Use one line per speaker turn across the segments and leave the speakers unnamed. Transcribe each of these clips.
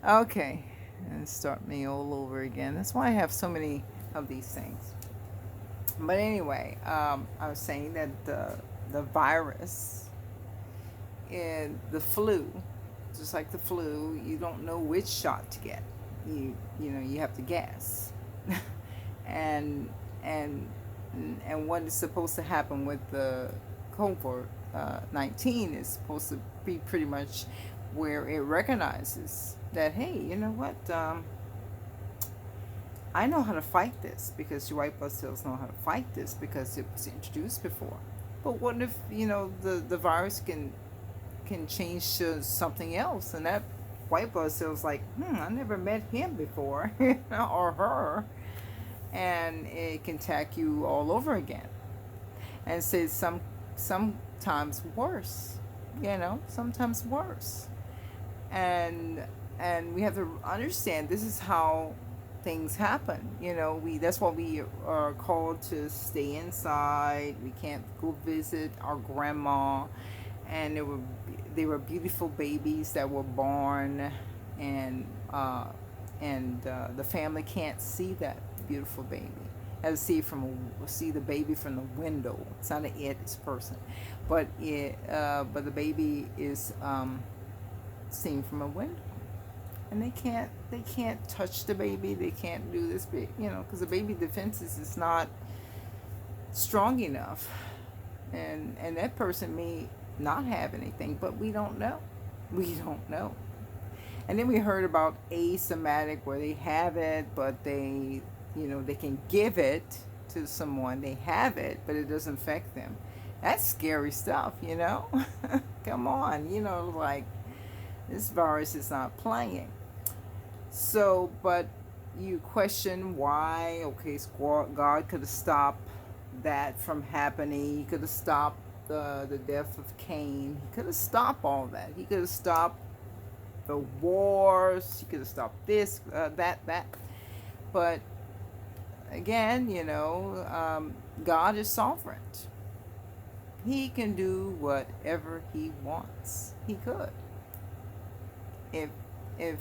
Okay, and start me all over again. That's why I have so many of these things. But anyway, I was saying that the virus and the flu, just like the flu, you don't know which shot to get. You have to guess, and and what is supposed to happen with the COVID 19 is supposed to be pretty much where it recognizes that, hey, you know what, I know how to fight this because your white blood cells know how to fight this because it was introduced before. But what if, the virus can change to something else, and that white blood cell's like, I never met him before, or her, and it can attack you all over again, and say sometimes worse, sometimes worse, and we have to understand this is how things happen. We that's why we are called to stay inside. We can't go visit our grandma, and they were beautiful babies that were born, and the family can't see that beautiful baby. Has to see the baby from the window. It's not it's a person, but the baby is seen from a window, and they can't touch the baby. They can't do this, because the baby defenses is not strong enough, and that person may not have anything, but we don't know. We don't know. And then we heard about asymptomatic, where they have it, but they can give it to someone. They have it, but it doesn't affect them. That's scary stuff. Come on, like, this virus is not playing. So, but you question why. Okay, God could have stopped that from happening. He could have stopped the death of Cain. He could have stopped all that. He could have stopped the wars. He could have stopped this, that. But again, God is sovereign. He can do whatever he wants. He could. If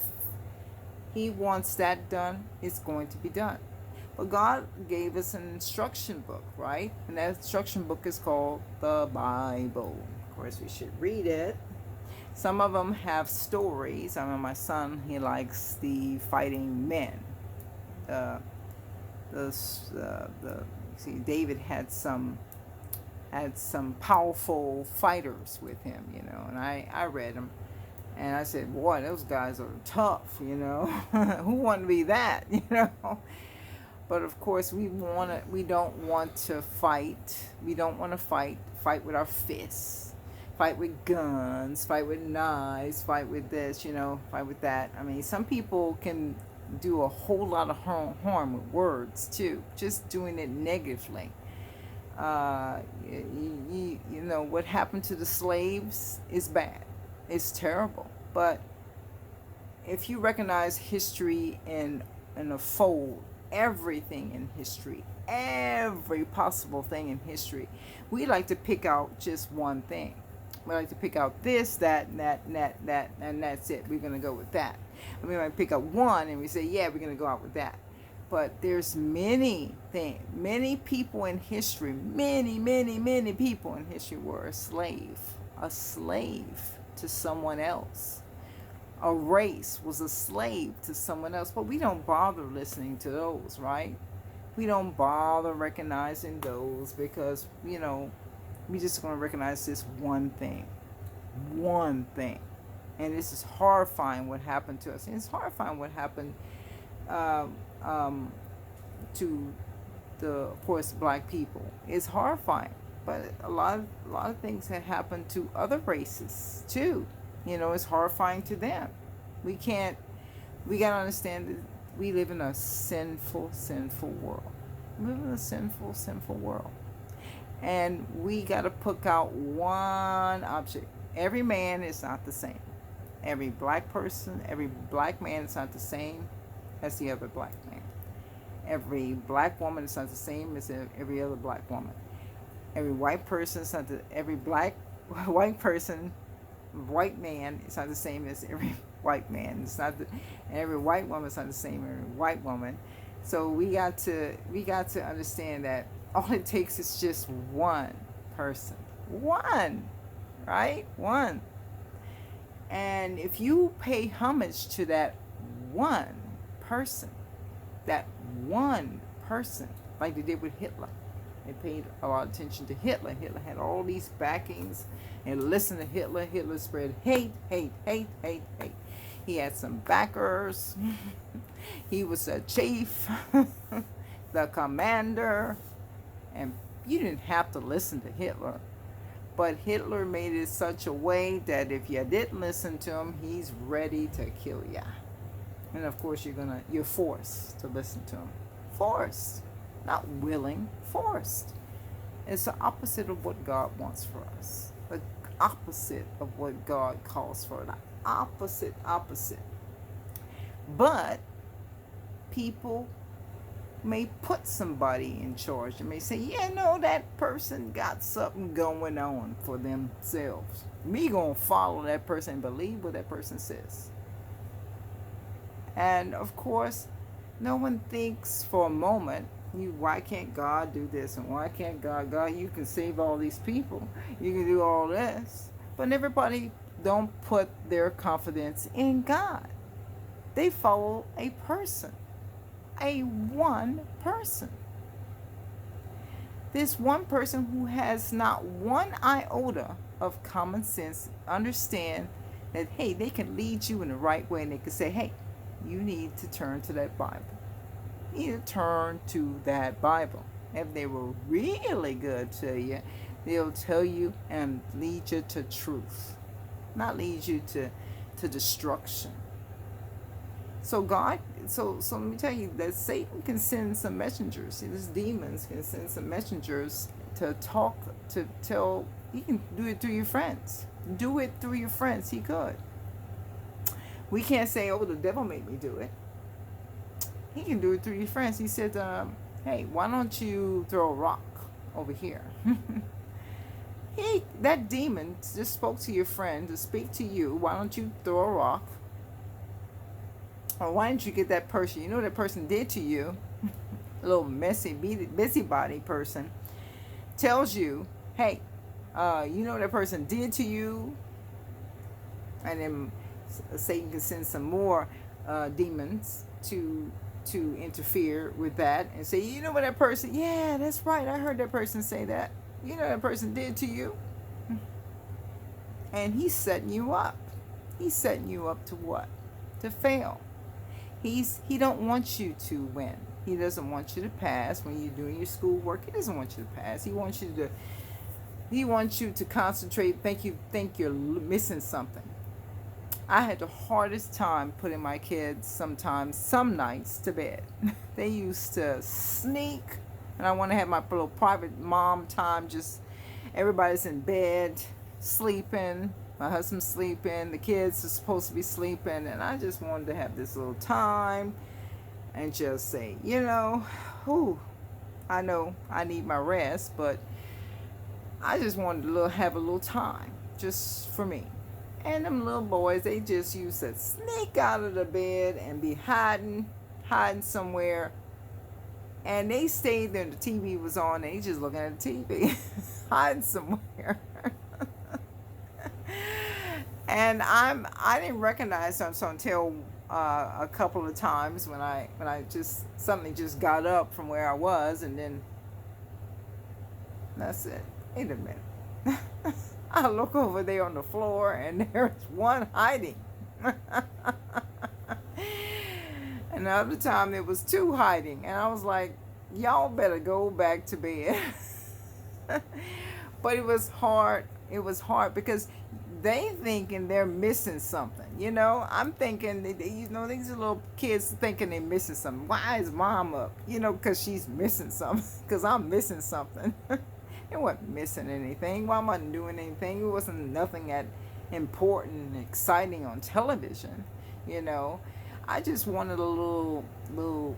he wants that done, it's going to be done. But God gave us an instruction book, right? And that instruction book is called the Bible. Of course, we should read it. Some of them have stories. I mean, my son, he likes the fighting men. See, David had some powerful fighters with him, and I read them. And I said, boy, those guys are tough, Who want to be that, But of course, we don't want to fight. We don't want to fight with our fists, fight with guns, fight with knives, fight with this, fight with that. I mean, some people can do a whole lot of harm with words too, just doing it negatively. What happened to the slaves is bad. It's terrible. But if you recognize history in a fold, everything in history, every possible thing in history, we like to pick out just one thing. We like to pick out this, that, and that, and that's it. We're going to go with that. And we might pick up one and we say, yeah, we're going to go out with that. But there's many things, many people in history, many people in history were a slave to someone else. A race was a slave to someone else, but we don't bother listening to those, right? We don't bother recognizing those because, we just going to recognize this one thing. And this is horrifying what happened to us. And it's horrifying what happened to of course, black people. It's horrifying. But a lot of things have happened to other races too. It's horrifying to them. We got to understand that we live in a sinful world. We live in a sinful world. And we got to pick out one object. Every man is not the same. Every black man is not the same as the other black man. Every black woman is not the same as every other black woman. Every white person is not every white man is not the same as every white man. It's not the, and every white woman's not the same every white woman. So we got to understand that all it takes is just one person. One, right? One. And if you pay homage to that one person, that one person, like they did with Hitler, they paid a lot of attention to Hitler. Hitler had all these backings, and listened to Hitler. Hitler spread hate, hate, hate, hate, hate. He had some backers. He was a chief, the commander, and you didn't have to listen to Hitler. But Hitler made it such a way that if you didn't listen to him, he's ready to kill you. And of course, you're forced to listen to him. Forced, not willing, forced. It's the opposite of what God wants for us. The opposite of what God calls for. The opposite. But people may put somebody in charge and may say, yeah, no, that person got something going on for themselves. Me gonna follow that person and believe what that person says. And of course, no one thinks for a moment, why can't God do this? And why can't God, you can save all these people. You can do all this. But everybody don't put their confidence in God. They follow a person. A one person. This one person who has not one iota of common sense, understand that, hey, they can lead you in the right way, and they can say, hey, you need to turn to that Bible. You need to turn to that Bible. If they were really good to you, they'll tell you and lead you to truth, not lead you to destruction. So let me tell you that Satan can send some messengers. These demons can send some messengers to tell. He can do it through your friends. Do it through your friends. He could. We can't say, oh, the devil made me do it. He can do it through your friends. He said, hey, why don't you throw a rock over here? That demon just spoke to your friend to speak to you. Why don't you throw a rock? Or why didn't you get that person? You know what that person did to you? A little busybody person tells you, hey, you know what that person did to you? And then Satan can send some more demons to interfere with that and say, you know what that person, yeah, that's right, I heard that person say that. You know what that person did to you? And he's setting you up. He's setting you up to what? To fail. He don't want you to win. He doesn't want you to pass when you're doing your schoolwork. He doesn't want you to pass. He wants you to concentrate, think you're missing something. I had the hardest time putting my kids some nights to bed. They used to sneak, and I want to have my little private mom time, just everybody's in bed, sleeping, my husband's sleeping, the kids are supposed to be sleeping, and I just wanted to have this little time and just say, I know I need my rest, but I just wanted to have a little time just for me. And them little boys, they just used to sneak out of the bed and be hiding somewhere. And they stayed there, the TV was on, and they just looking at the TV, hiding somewhere. And I didn't recognize them until a couple of times when I something just got up from where I was, and then that's it. Wait a minute. I look over there on the floor, and there's one hiding. And the other time there was two hiding, and I was like, y'all better go back to bed. But it was hard. It was hard because they thinking they're missing something. I'm thinking, these are little kids thinking they're missing something. Why is mom up? Because she's missing something. Because I'm missing something. It wasn't missing anything. Why am I doing anything? It wasn't nothing that important and exciting on television. I just wanted a little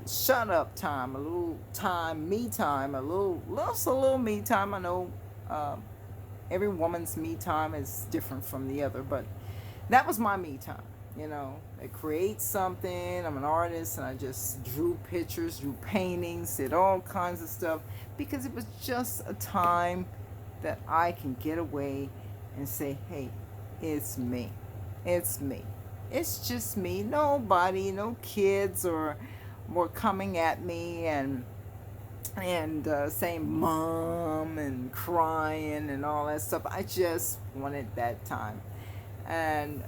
shut up time, a little time, me time, a little me time. I know every woman's me time is different from the other, but that was my me time. You know, I create something. I'm an artist, and I just drew pictures, drew paintings, did all kinds of stuff because it was just a time that I can get away and say, hey, it's me. It's me. It's just me. Nobody, no kids or were coming at me and saying mom and crying and all that stuff. I just wanted that time. And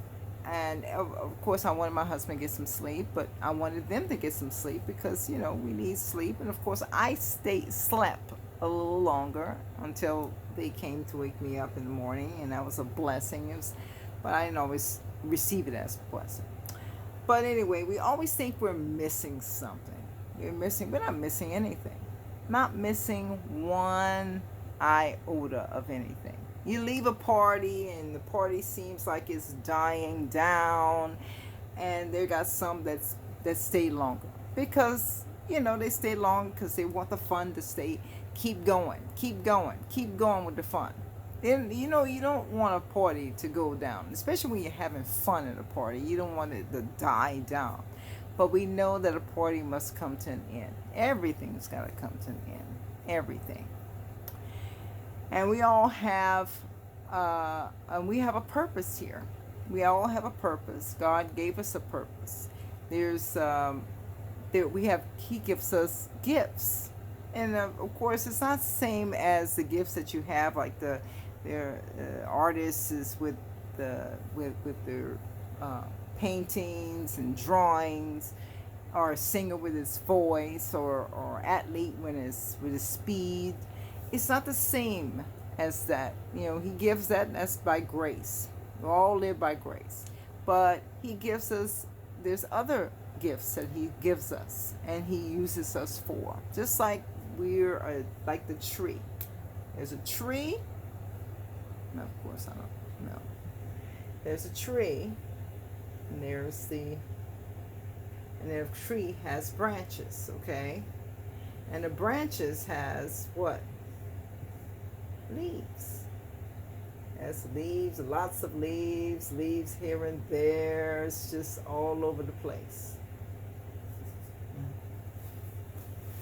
of course I wanted my husband to get some sleep, but I wanted them to get some sleep because we need sleep. And of course I slept a little longer until they came to wake me up in the morning, and that was a blessing. But I didn't always receive it as a blessing. But anyway, we always think we're missing something. We're not missing anything. Not missing one iota of anything. You leave a party and the party seems like it's dying down, and they got some that stay longer because they stay long because they want the fun to stay. Keep going with the fun. Then you don't want a party to go down, especially when you're having fun at a party. You don't want it to die down. But we know that a party must come to an end. Everything's got to come to an end. Everything. And we all have a purpose here. We all have a purpose. God gave us a purpose. He gives us gifts. And of course, it's not the same as the gifts that you have, like the artists is with their paintings and drawings, or a singer with his voice, or athlete with his speed. It's not the same as that. He gives that. That's by grace. We all live by grace, but he gives us. There's other gifts that he gives us, and he uses us for. Just like we're like the tree. There's a tree. No, of course I don't know. There's a tree, and the tree has branches, okay? And the branches has what? Leaves. It has leaves, lots of leaves here and there. It's just all over the place.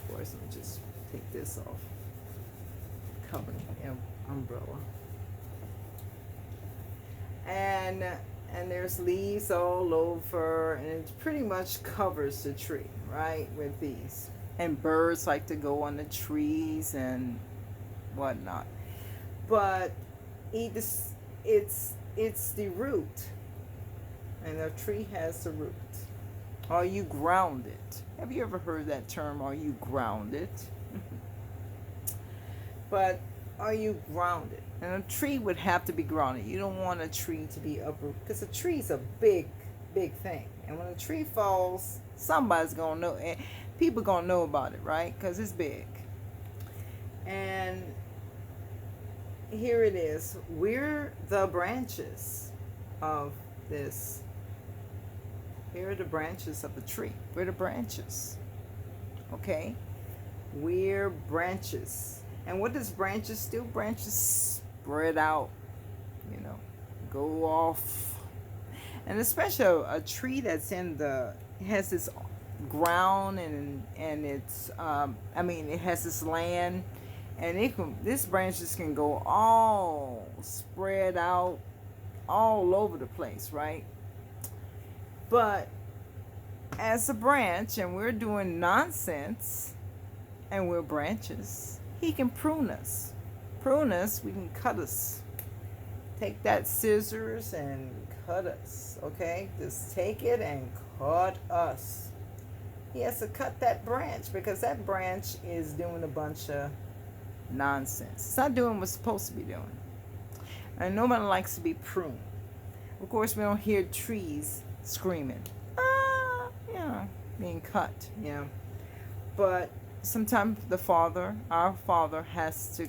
Of course, let me just take this off. Cover the umbrella. And there's leaves all over, and it pretty much covers the tree, right, with these. And birds like to go on the trees and whatnot. But it's the root, and the tree has the root. Are you grounded? Have you ever heard that term? Are you grounded? But are you grounded? And a tree would have to be grounded. You don't want a tree to be uprooted, because a tree is a big, big thing. And when a tree falls, somebody's gonna know, and people gonna know about it, right? Because it's big. And here it is. We're the branches of this. Here are the branches of the tree. We're the branches. Okay? We're branches. And what does branches do? Branches spread out, go off. And especially a tree that's has this ground and it's, it has this land, and this branches can go all spread out all over the place, right? But as a branch, and we're doing nonsense, and we're branches, he can prune us. We can cut us. Take that scissors and cut us, okay? Just take it and cut us. He has to cut that branch because that branch is doing a bunch of nonsense. It's not doing what it's supposed to be doing. And nobody likes to be pruned. Of course, we don't hear trees screaming, being cut, But sometimes our Father has to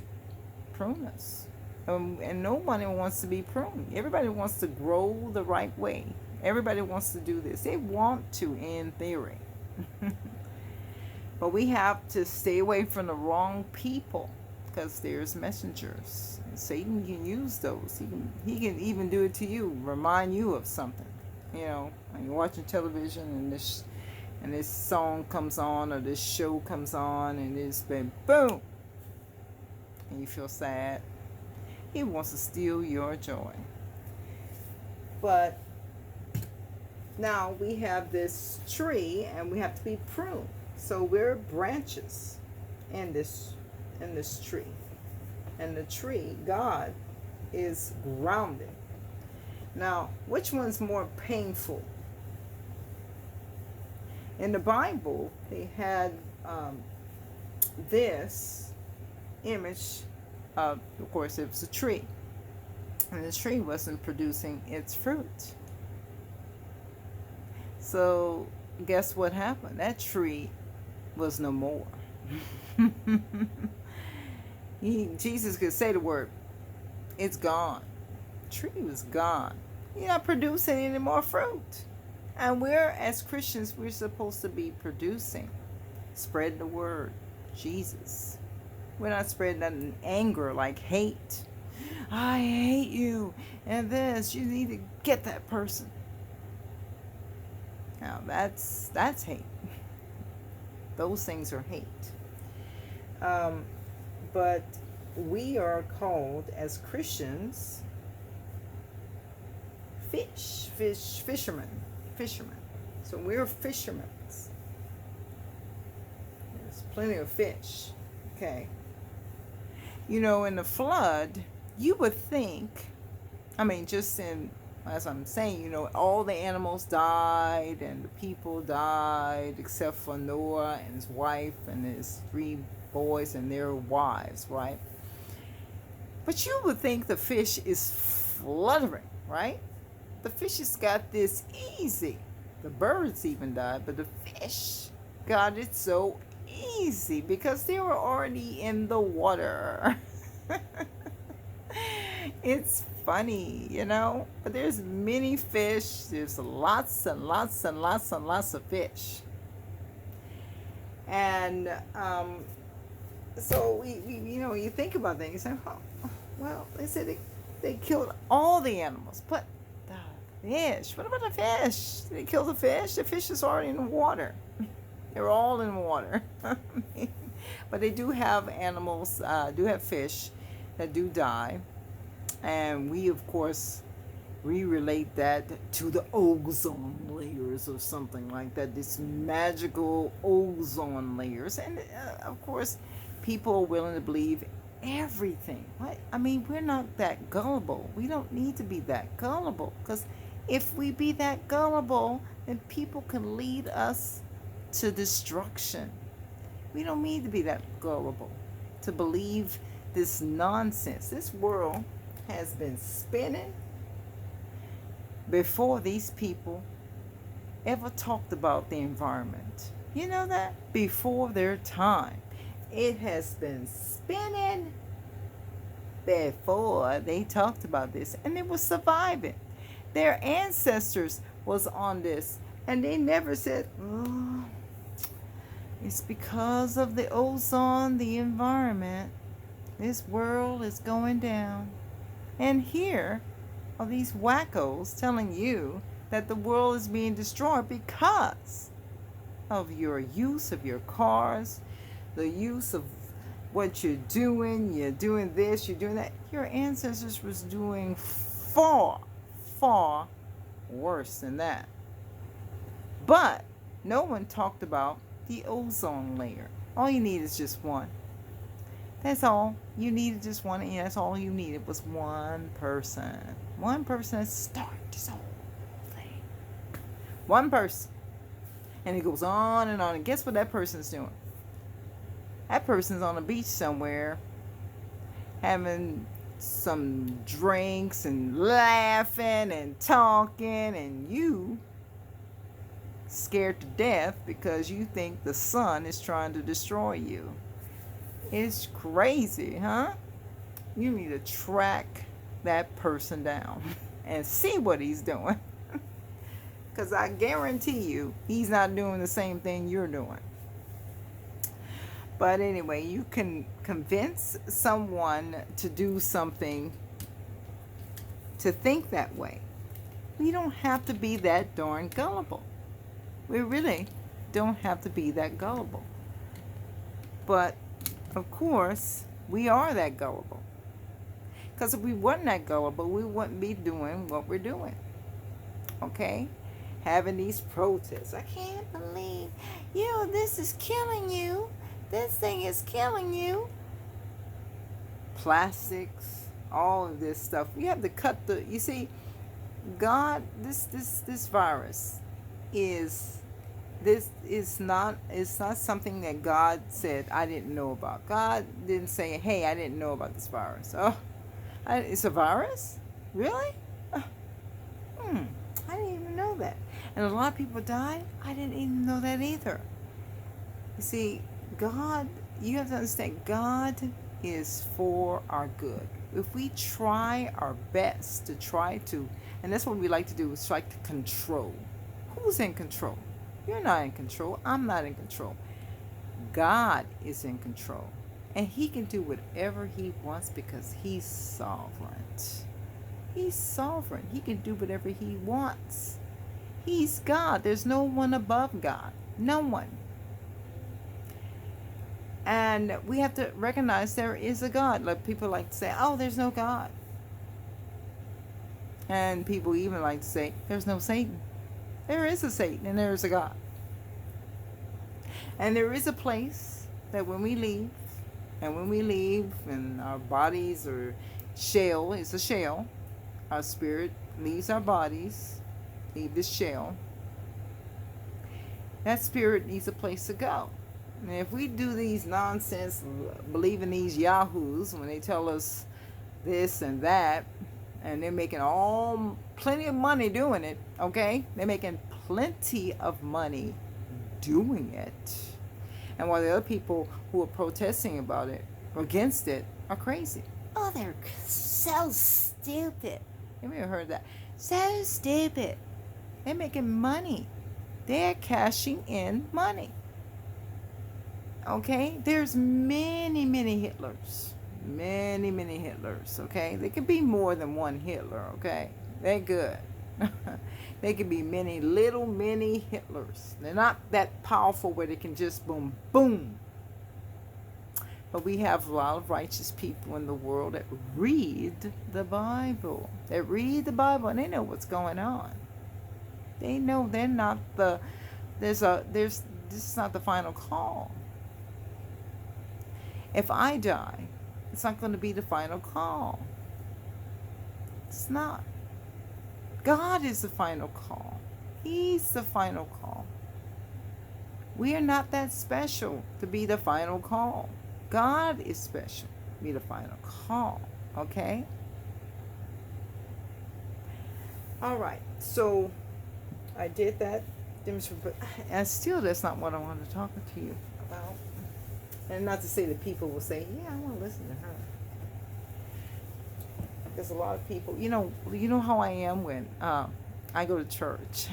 prune us. And nobody wants to be pruned. Everybody wants to grow the right way. Everybody wants to do this. They want to, in theory. But we have to stay away from the wrong people, because there's messengers. And Satan can use those. He can even do it to you, remind you of something. And you're watching television, and this song comes on, or this show comes on, and it's been boom, and you feel sad. He wants to steal your joy. But now we have this tree, and we have to be pruned. So we're branches in this tree. And the tree, God, is grounded. Now, which one's more painful? In the Bible, they had this image of course, it was a tree. And the tree wasn't producing its fruit. So, guess what happened? That tree was no more. Jesus could say the word, it's gone. The tree was gone. You're not producing any more fruit. And we're, as Christians, we're supposed to be producing, spreading the word, Jesus. We're not spreading that in anger, like hate. I hate you, and this, you need to get that person. Now, that's hate. Those things are hate. But we are called as Christians fishermen. So we're fishermen. There's plenty of fish. Okay. You know, in the flood, you would think, just in, as I'm saying, you know, all the animals died and the people died except for Noah and his wife and his 3 boys and their wives, right? But you would think the fish is fluttering, right? The fish has got this easy. The birds even died, but the fish got it so easy because they were already in the water. It's funny, you know, but there's many fish. There's lots and lots and lots and lots of fish. And so we you know, you think about that, you say, oh, well, they said they killed all the animals, but the fish, what about the fish? Did they kill the fish? The fish is already in the water. They're all in water. But they do have animals, do have fish that do die. And we, of course, we relate that to the ozone layers or something like that, this magical ozone layers. And, of course, people are willing to believe everything. What? We're not that gullible. We don't need to be that gullible. Because if we be that gullible, then people can lead us to destruction. We don't need to be that gullible to believe this nonsense. This world has been spinning before these people ever talked about the environment. You know that? Before their time. It has been spinning before they talked about this, and it was surviving. Their ancestors was on this, and they never said, oh, it's because of the ozone, the environment. This world is going down. And here are these wackos telling you that the world is being destroyed because of your use of your cars, the use of what you're doing this, you're doing that. Your ancestors was doing far, far worse than that. But no one talked about the ozone layer. All you need is just one. That's all. You needed just one, and that's all you needed was one person. One person to start this whole thing. One person. And it goes on and on. And guess what that person's doing? That person's on a beach somewhere having some drinks and laughing and talking, and you scared to death because you think the sun is trying to destroy you. It's crazy, huh? You need to track that person down and see what he's doing. Because I guarantee you, he's not doing the same thing you're doing. But anyway, you can convince someone to do something, to think that way. We don't have to be that darn gullible. We really don't have to be that gullible. But, of course, we are that gullible. Because if we weren't that gullible, we wouldn't be doing what we're doing. Okay? Having these protests. I can't believe, this is killing you. This thing is killing you. Plastics, all of this stuff. We have to cut you see, God, this virus is not, it's not something that God said I didn't know about. God didn't say, hey, I didn't know about this virus. Oh, it's a virus? Really? I didn't even know that. And a lot of people died. I didn't even know that either. You see, God, you have to understand, God is for our good. If we try our best and that's what we like to do, is try to control. Who's in control? You're not in control. I'm not in control. God is in control. And he can do whatever he wants because he's sovereign. He's sovereign. He can do whatever he wants. He's God. There's no one above God. No one. And we have to recognize there is a God. Like people like to say, oh, there's no God. And people even like to say, there's no Satan. There is a Satan and there is a God. And there is a place that when we leave, and our bodies are shell, it's a shell. Our spirit leaves our bodies, leave this shell. That spirit needs a place to go. And if we do these nonsense, believing these yahoos when they tell us this and that, and they're making plenty of money doing it, okay? They're making plenty of money doing it. And while the other people who are protesting about it, or against it, are crazy. Oh, they're so stupid. You may have heard that. So stupid. They're making money. They're cashing in money. Okay? There's many, many Hitlers. Many, many Hitlers, okay? There could be more than one Hitler, okay? They're good. They could be many mini Hitlers. They're not that powerful where they can just boom, boom. But we have a lot of righteous people in the world that read the Bible. They read the Bible and they know what's going on. They know they're not this is not the final call. If I die, it's not going to be the final call. It's not. God is the final call. He's the final call. We are not that special to be the final call. God is special to be the final call. Okay? All right. So I did that. And still, that's not what I wanted to talk to you about. And not to say that people will say, yeah, I want to listen to her. There's a lot of people, you know how I am when I go to church.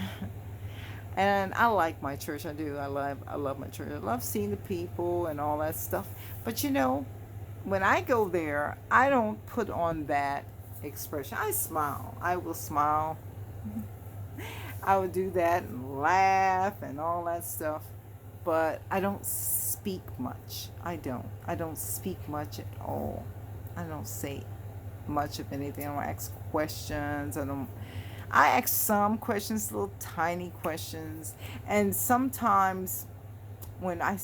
And I like my church. I do. I love my church. I love seeing the people and all that stuff. But when I go there, I don't put on that expression. I smile. I will smile. I would do that and laugh and all that stuff. But I don't speak much. I don't speak much at all. I don't say much of anything. I don't ask questions. I ask some questions, little tiny questions. And sometimes when I'm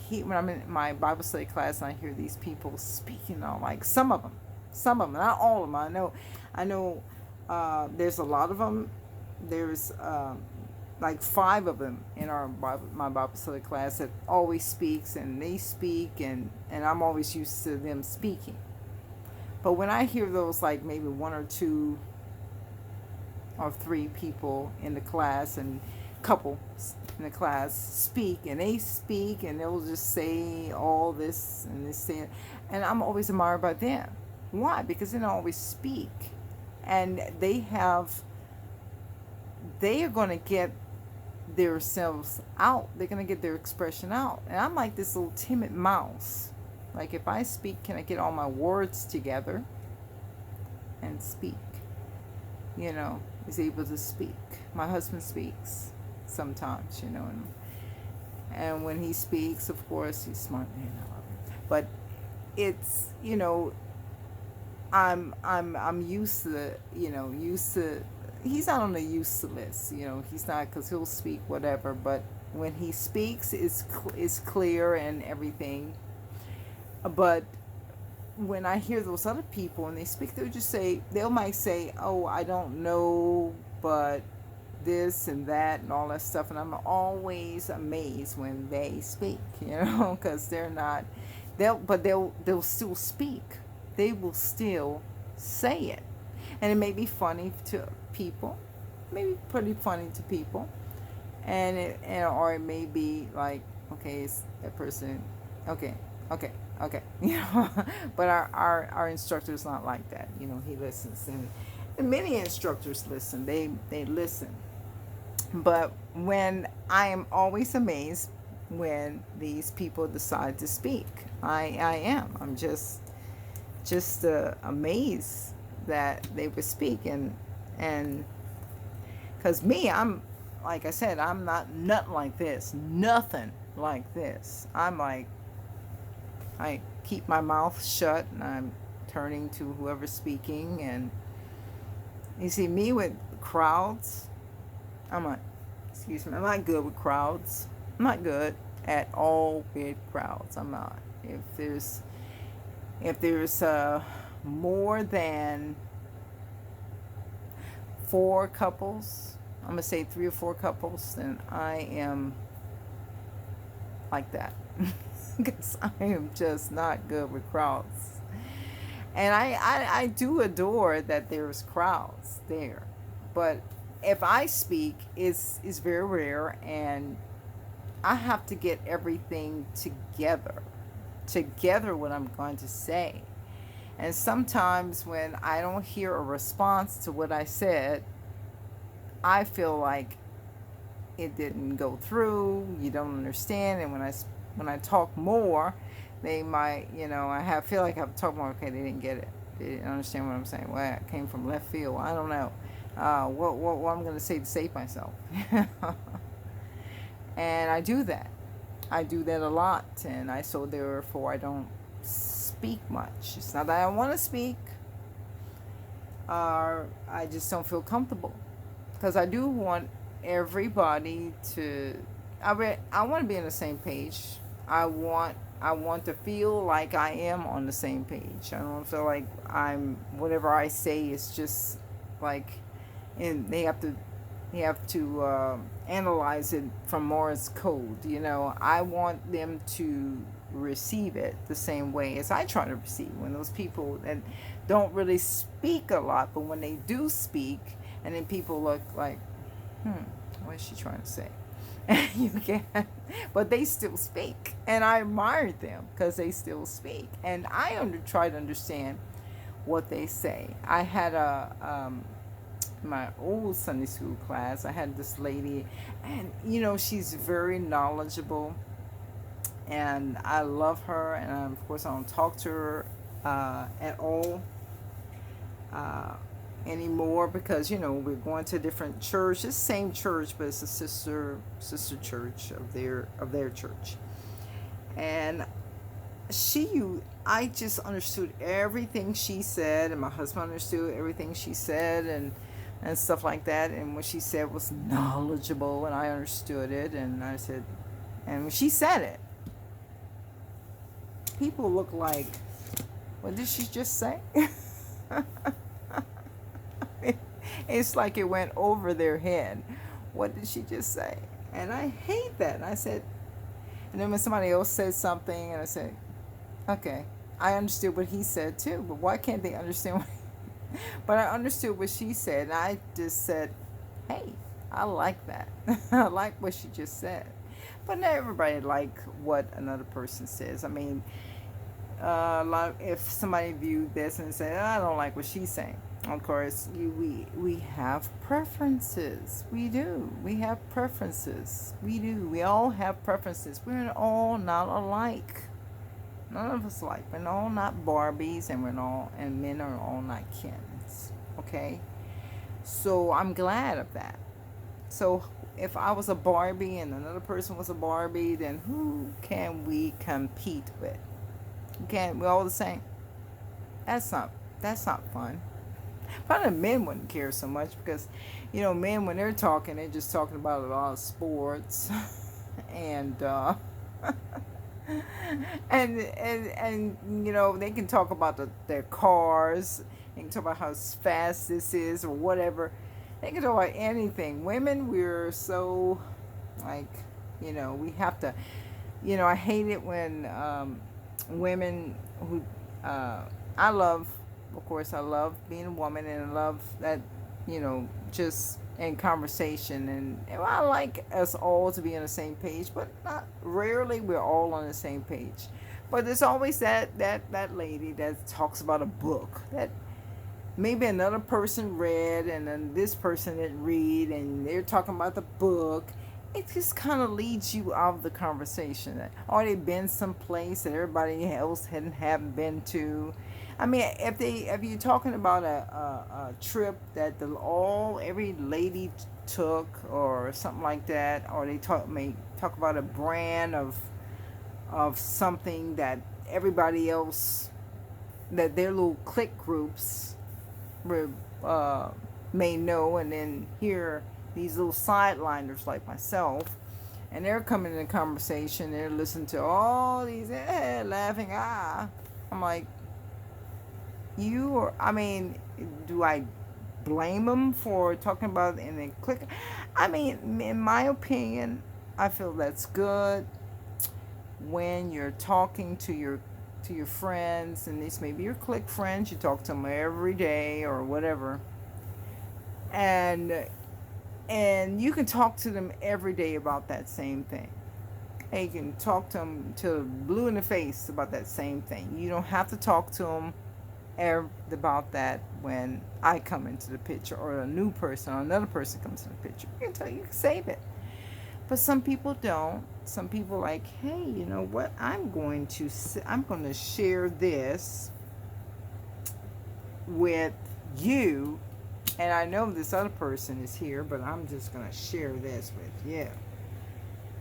in my Bible study class and I hear these people speaking, I'm like, some of them, not all of them. I know there's a lot of them. There's like 5 of them in my Bible study class that always speaks, and they speak, and I'm always used to them speaking. But when I hear those, like maybe 1 or 2 or 3 people in the class and couple in the class speak, and they speak, and they'll just say all this and this thing, and I'm always admired by them. Why? Because they don't always speak, and they are going to get themselves out. They're going to get their expression out. And I'm like this little timid mouse. Like if I speak, can I get all my words together and speak? is able to speak. My husband speaks sometimes, and when he speaks, of course, he's smart man. I love him. But it's, I'm used to, used to. He's not on the used to list, He's not, because he'll speak whatever. But when he speaks, it's clear and everything. But when I hear those other people and they speak, they might say, "Oh, I don't know, but this and that and all that stuff," and I'm always amazed when they speak, because they're not, they'll still speak. They will still say it, and it may be funny to people, maybe pretty funny to people, or it may be like, okay, it's that person, okay, okay, okay, but our instructor is not like that. He listens, and many instructors listen. They listen. But when I am always amazed when these people decide to speak. I am. I'm just amazed that they would speak, and because me, I'm, like I said, I'm not nothing like this. I'm like, I keep my mouth shut and I'm turning to whoever's speaking. And you see, me with crowds, I'm not good with crowds. I'm not good at all with crowds. I'm not. If there's more than 4 couples, I'm gonna say 3 or 4 couples, then I am like that. Because I am just not good with crowds. And I do adore that there's crowds there. But if I speak, it's very rare, and I have to get everything together what I'm going to say. And sometimes when I don't hear a response to what I said, I feel like it didn't go through, you don't understand. And when I talk more, they might, feel like I have to talk more. Okay, they didn't get it. They didn't understand what I'm saying. Well, it came from left field. I don't know what I'm going to say to save myself. And I do that. I do that a lot. And so therefore I don't speak much. It's not that I want to speak. I just don't feel comfortable. Because I do want everybody to, I want to be on the same page. I want to feel like I am on the same page. I don't feel like whatever I say is just like, and they have to analyze it from Morse code. I want them to receive it the same way as I try to receive. When those people that don't really speak a lot, but when they do speak, and then people look like, what is she trying to say? You can't, but they still speak, and I admire them because they still speak, and I try to understand what they say. I had my old Sunday school class. I had this lady, and she's very knowledgeable, and I love her, and of course I don't talk to her at all anymore, because we're going to a different church. It's the same church, but it's a sister church of their church. And I just understood everything she said, and my husband understood everything she said, and stuff like that. And what she said was knowledgeable, and I understood it. And I said, and when she said it, people look like, what did she just say? It's like it went over their head. What did she just say? And I hate that. And I said, and then when somebody else said something, and I said, okay, I understood what he said too, but why can't they understand what but I understood what she said, and I just said, hey, I like that. I like what she just said. But not everybody like what another person says. I mean, if somebody viewed this and said, I don't like what she's saying. Of course, we have preferences. We do. We have preferences. We do. We all have preferences. We're all not alike. None of us alike. We're all not Barbies, and men are all not Kens. Okay? So I'm glad of that. So if I was a Barbie and another person was a Barbie, then who can we compete with? We can't. We're all the same. That's not. That's not fun. Probably men wouldn't care so much because, men when they're talking, they're just talking about a lot of sports, and and they can talk about their cars. They can talk about how fast this is or whatever. They can talk about anything. Women, we're so like, we have to. I hate it when women who I love, of course, I love being a woman, and I love that, just in conversation, and I like us all to be on the same page, but not rarely we're all on the same page. But there's always that lady that talks about a book that maybe another person read and then this person didn't read, and they're talking about the book. It just kind of leads you out of the conversation. Or they've been someplace that everybody else haven't been to. I mean, if you're talking about a trip that every lady took or something like that, or they may talk about a brand of something that everybody else, that their little clique groups uh, may know, and then hear these little sideliners like myself, and they're coming in a conversation, they're listening to all these laughing, I'm like, I mean, do I blame them for talking about it and then click? I mean, in my opinion, I feel that's good when you're talking to your friends, and these may be your clique friends, you talk to them every day or whatever, and you can talk to them every day about that same thing. And you can talk to them till blue in the face about that same thing. You don't have to talk to them about that when I come into the picture, or a new person or another person comes in the picture. You can save it. But some people don't. Some people like, hey, you know what? I'm going to share this with you, and I know this other person is here, but I'm just going to share this with you.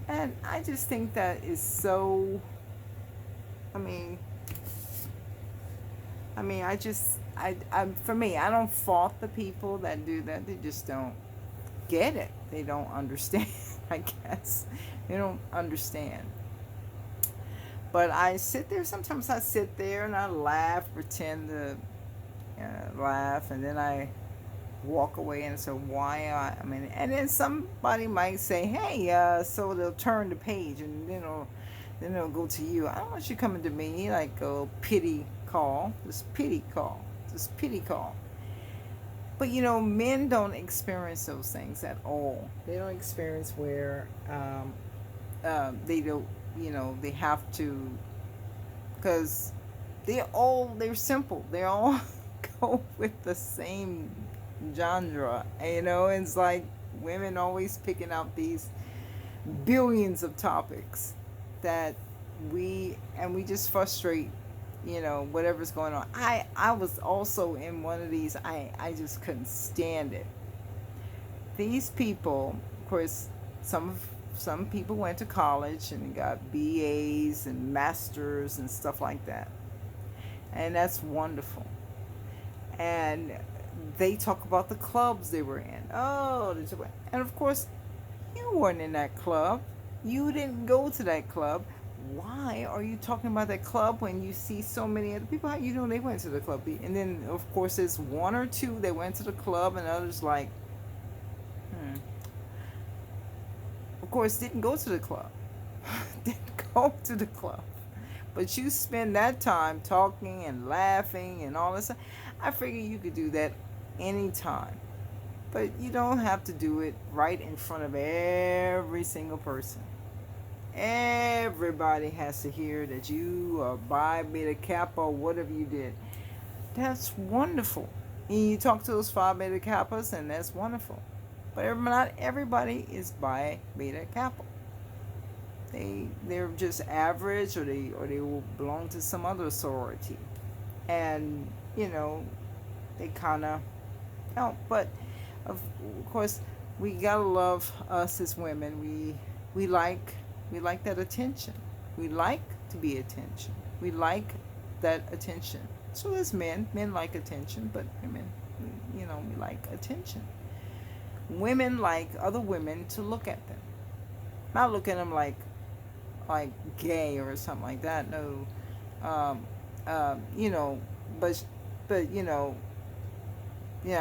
And I just think that is so. I mean, for me, I don't fault the people that do that. They just don't get it. They don't understand. I guess they don't understand. But sometimes I sit there and I laugh, pretend to laugh, and then I walk away and say, why? And then somebody might say, hey, so they'll turn the page, and then they'll go to you. I don't want you coming to me like a pity call. This pity call. But men don't experience those things at all. They don't experience where they don't, they have to, because they're simple. They all go with the same genre. It's like women always picking out these billions of topics that we just frustrate, whatever's going on. I was also in one of these. I just couldn't stand it. These people, of course, some people went to college and got BAs and masters and stuff like that, and that's wonderful. And they talk about the clubs they were in. And of course, you weren't in that club. You didn't go to that club. Why are you talking about that club when you see so many other people? How you know they went to the club? And then, of course, there's one or two that went to the club, and others like, of course, didn't go to the club. Didn't go to the club. But you spend that time talking and laughing and all this stuff. I figure you could do that anytime. But you don't have to do it right in front of every single person. Everybody has to hear that you are Phi Beta Kappa or whatever you did. That's wonderful. And you talk to those Phi Beta Kappas, and that's wonderful. But not everybody is Phi Beta Kappa. They're just average, or they will belong to some other sorority, and they kind of but Of course, we gotta love us as women. We like we like that attention. We like to be attention. We like that attention. So as men like attention, but women, we like attention. Women like other women to look at them, not look at them like gay or something like that. No, um, you know, but yeah,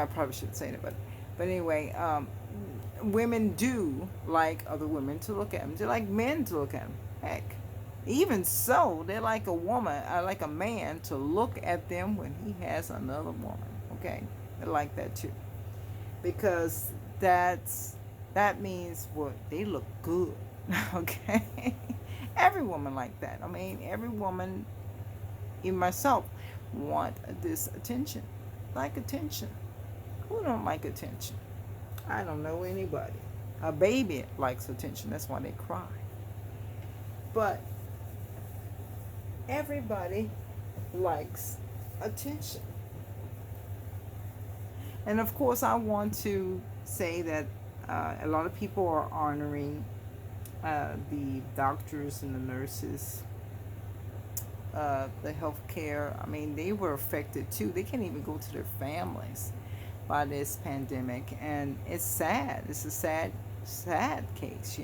I probably shouldn't say that, but anyway, women do like other women to look at them. They like men to look at them. Heck, even so, they like a woman, like a man to look at them when he has another woman. Okay, they like that too, because that means what they look good. Okay, every woman like that. I mean, every woman, even myself, want this attention, like attention. Who don't like attention? I don't know anybody. A baby likes attention. That's why they cry. But everybody likes attention. And of course, I want to say that a lot of people are honoring the doctors and the nurses, the healthcare. I mean, they were affected too. They can't even go to their families by this pandemic, and it's sad. It's a sad case.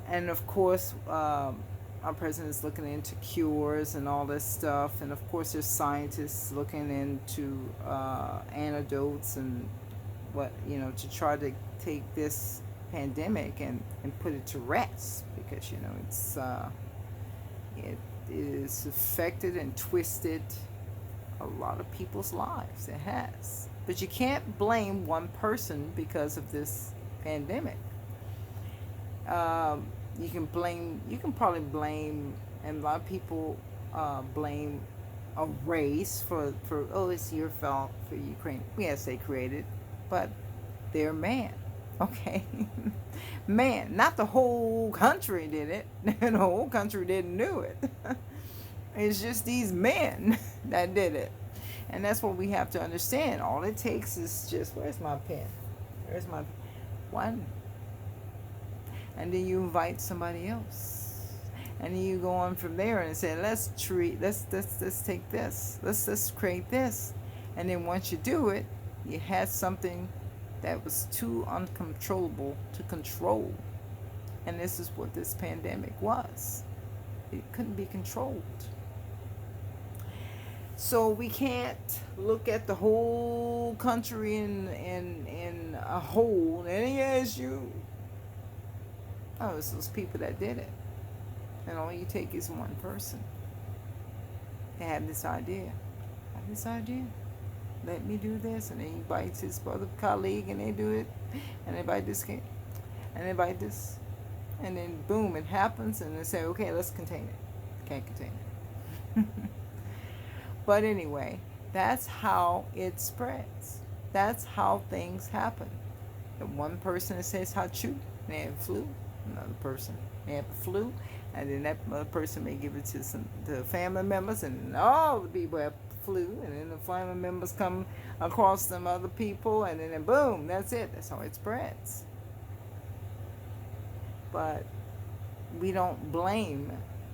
And of course, our president is looking into cures and all this stuff, and of course, there's scientists looking into antidotes and to try to take this pandemic and put it to rest, because it is affected and twisted a lot of people's lives. It has. But you can't blame one person because of this pandemic. You can probably blame, and a lot of people blame a race for oh, it's your fault for Ukraine. Yes, they created, but they're man. Okay, man, not the whole country did it. The whole country didn't do it. It's just these men that did it. And that's what we have to understand. All it takes is just, where's my pen? Where's my one? And then you invite somebody else. And then you go on from there and say, let's take this. Let's create this. And then once you do it, you had something that was too uncontrollable to control. And this is what this pandemic was. It couldn't be controlled. So we can't look at the whole country in a whole, and yes, it's those people that did it. And all you take is one person. They have this idea. Let me do this. And then he bites his brother colleague, and they do it. And they bite this kid. And they bite this. And then boom, it happens, and they say, okay, let's contain it. Can't contain it. But anyway, that's how it spreads. That's how things happen. The one person that says hachu, they have flu. Another person, they have the flu. And then that other person may give it to the family members, and all the people have flu. And then the family members come across some other people, and then boom, that's it. That's how it spreads. But we don't blame